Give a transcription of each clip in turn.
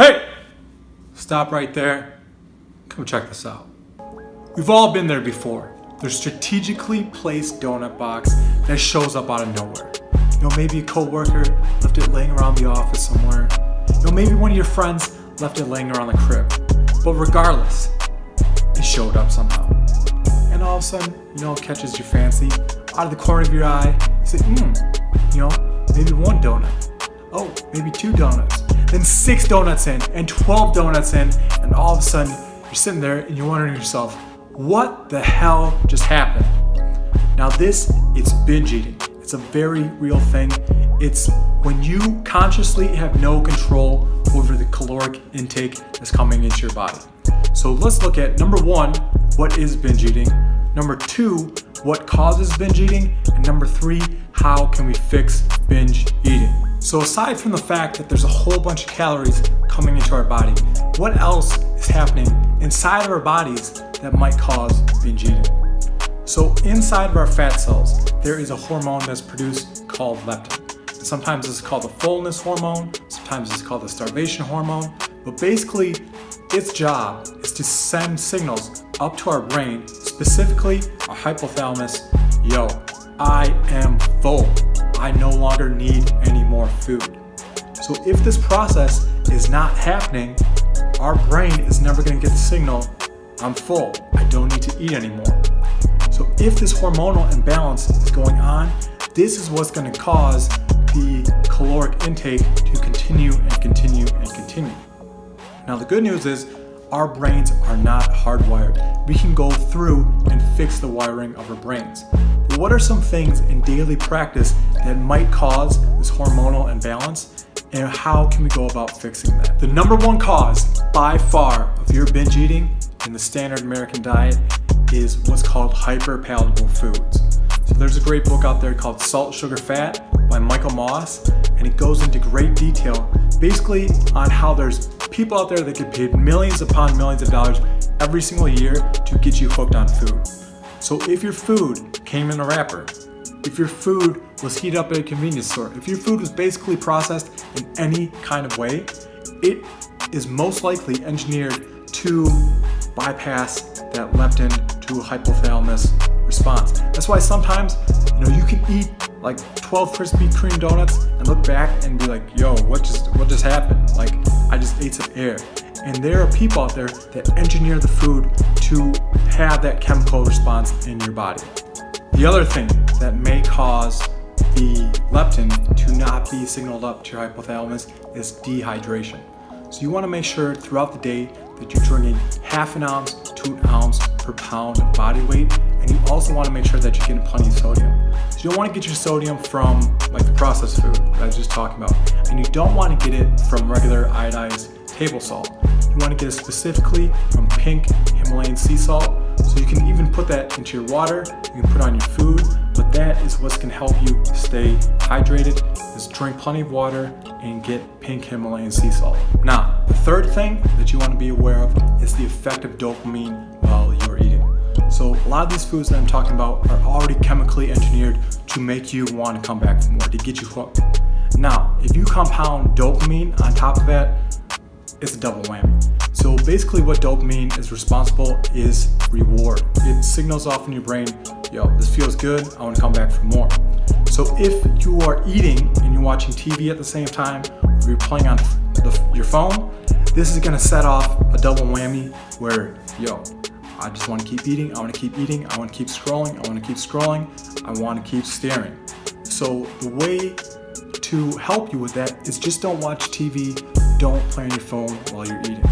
Hey! Stop right there. Come check this out. We've all been there before. There's strategically placed donut box that shows up out of nowhere. Maybe a coworker left it laying around the office somewhere. Maybe one of your friends left it laying around the crib. But regardless, it showed up somehow. And all of a sudden, it catches your fancy. Out of the corner of your eye, you say, maybe one donut. Oh, maybe 2 donuts. Then 6 donuts in, and 12 donuts in, and all of a sudden, you're sitting there and you're wondering to yourself, what the hell just happened? Now it's binge eating. It's a very real thing. It's when you consciously have no control over the caloric intake that's coming into your body. So let's look at number 1, what is binge eating? Number 2, what causes binge eating? And number 3, how can we fix binge eating? So aside from the fact that there's a whole bunch of calories coming into our body, what else is happening inside of our bodies that might cause binge eating? So inside of our fat cells, there is a hormone that's produced called leptin. Sometimes it's called the fullness hormone, sometimes it's called the starvation hormone, but basically its job is to send signals up to our brain, specifically our hypothalamus, yo, I am full. I no longer need any more food. So if this process is not happening, our brain is never going to get the signal, I'm full, I don't need to eat anymore. So if this hormonal imbalance is going on, this is what's going to cause the caloric intake to continue and continue and continue. Now the good news is our brains are not hardwired. We can go through and fix the wiring of our brains. But what are some things in daily practice that might cause this hormonal imbalance, and how can we go about fixing that? The number 1 cause by far of your binge eating in the standard American diet is what's called hyperpalatable foods. So there's a great book out there called Salt, Sugar, Fat by Michael Moss, and it goes into great detail basically on how there's people out there that get paid millions upon millions of dollars every single year to get you hooked on food. So if your food came in a wrapper, if your food was heated up at a convenience store, if your food was basically processed in any kind of way, it is most likely engineered to bypass that leptin to hypothalamus response. That's why sometimes, you can eat like 12 Krispy Kreme donuts and look back and be like, yo, what just happened? Like, I just ate some air. And there are people out there that engineer the food to have that chemical response in your body. The other thing that may cause the leptin to not be signaled up to your hypothalamus is dehydration. So you want to make sure throughout the day that you're drinking half an ounce to an ounce per pound of body weight, and you also want to make sure that you're getting plenty of sodium. So you don't want to get your sodium from like the processed food that I was just talking about, and you don't want to get it from regular iodized table salt. You want to get it specifically from pink Himalayan sea salt. So you can even put that into your water, you can put it on your food, but that is what's going to help you stay hydrated, is drink plenty of water and get pink Himalayan sea salt. Now, the third thing that you want to be aware of is the effect of dopamine while you're eating. So a lot of these foods that I'm talking about are already chemically engineered to make you want to come back for more, to get you hooked. Now, if you compound dopamine on top of that, it's a double whammy. So basically what dopamine is responsible is reward. It signals off in your brain, yo, this feels good, I want to come back for more. So if you are eating and you're watching TV at the same time, or you're playing on your phone, this is going to set off a double whammy where, yo, I just want to keep eating, I want to keep eating, I want to keep scrolling, I want to keep scrolling, I want to keep staring. So the way to help you with that is just don't watch TV, don't play on your phone while you're eating.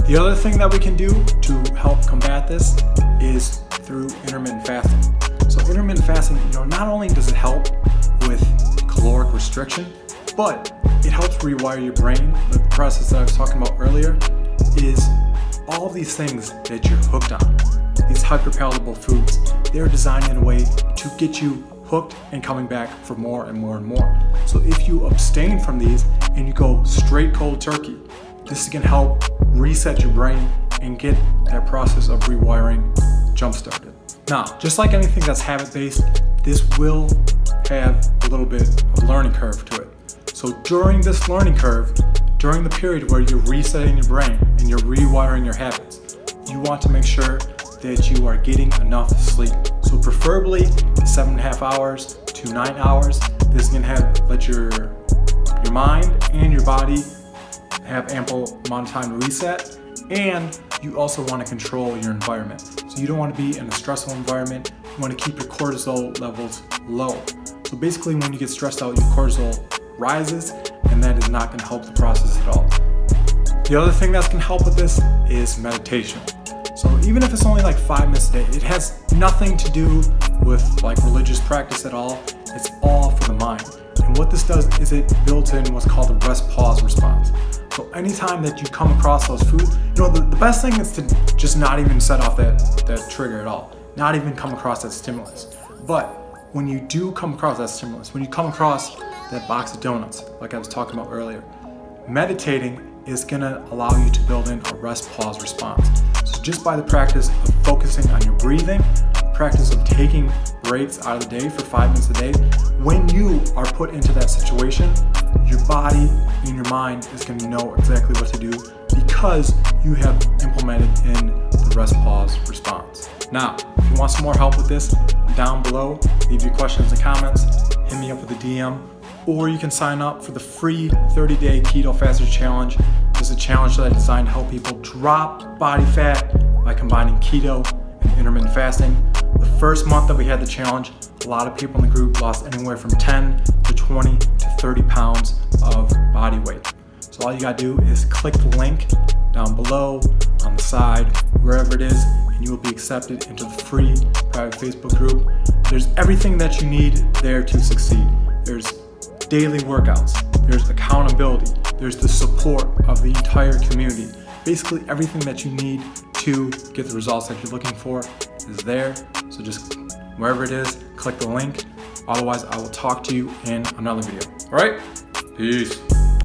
The other thing that we can do to help combat this is through intermittent fasting. So intermittent fasting, not only does it help with caloric restriction, but it helps rewire your brain. The process that I was talking about earlier is all of these things that you're hooked on. These hyperpalatable foods, they're designed in a way to get you hooked and coming back for more and more and more. So if you abstain from these and you go straight cold turkey, this is going to help reset your brain and get that process of rewiring jump started. Now, just like anything that's habit-based, this will have a little bit of learning curve to it. So during this learning curve, during the period where you're resetting your brain and you're rewiring your habits, you want to make sure that you are getting enough sleep. So preferably 7.5 hours to 9 hours. This can let your mind and your body have ample amount of time to reset. And you also want to control your environment. So you don't want to be in a stressful environment. You want to keep your cortisol levels low. So basically when you get stressed out, your cortisol rises, and that is not going to help the process at all. The other thing that's going to help with this is meditation. So even if it's only like 5 minutes a day, it has nothing to do with like religious practice at all. It's all for the mind. And what this does is it builds in what's called a rest pause response. So anytime that you come across those foods, the best thing is to just not even set off that trigger at all. Not even come across that stimulus. But when you do come across that stimulus, when you come across that box of donuts, like I was talking about earlier, meditating is gonna allow you to build in a rest pause response. So just by the practice of focusing on your breathing, practice of taking breaks out of the day for 5 minutes a day, when you are put into that situation, your body and your mind is going to know exactly what to do because you have implemented in the rest pause response. Now, if you want some more help with this, down below, leave your questions and comments, hit me up with a DM, or you can sign up for the free 30-day Keto Faster Challenge. This is a challenge that I designed to help people drop body fat by combining keto and intermittent fasting. The first month that we had the challenge, a lot of people in the group lost anywhere from 10 to 20 to 30 pounds of body weight. So all you gotta do is click the link down below, on the side, wherever it is, and you will be accepted into the free private Facebook group. There's everything that you need there to succeed. There's daily workouts, there's accountability, there's the support of the entire community. Basically everything that you need to get the results that you're looking for is there. So just wherever it is, click the link. Otherwise, I will talk to you in another video. All right? Peace.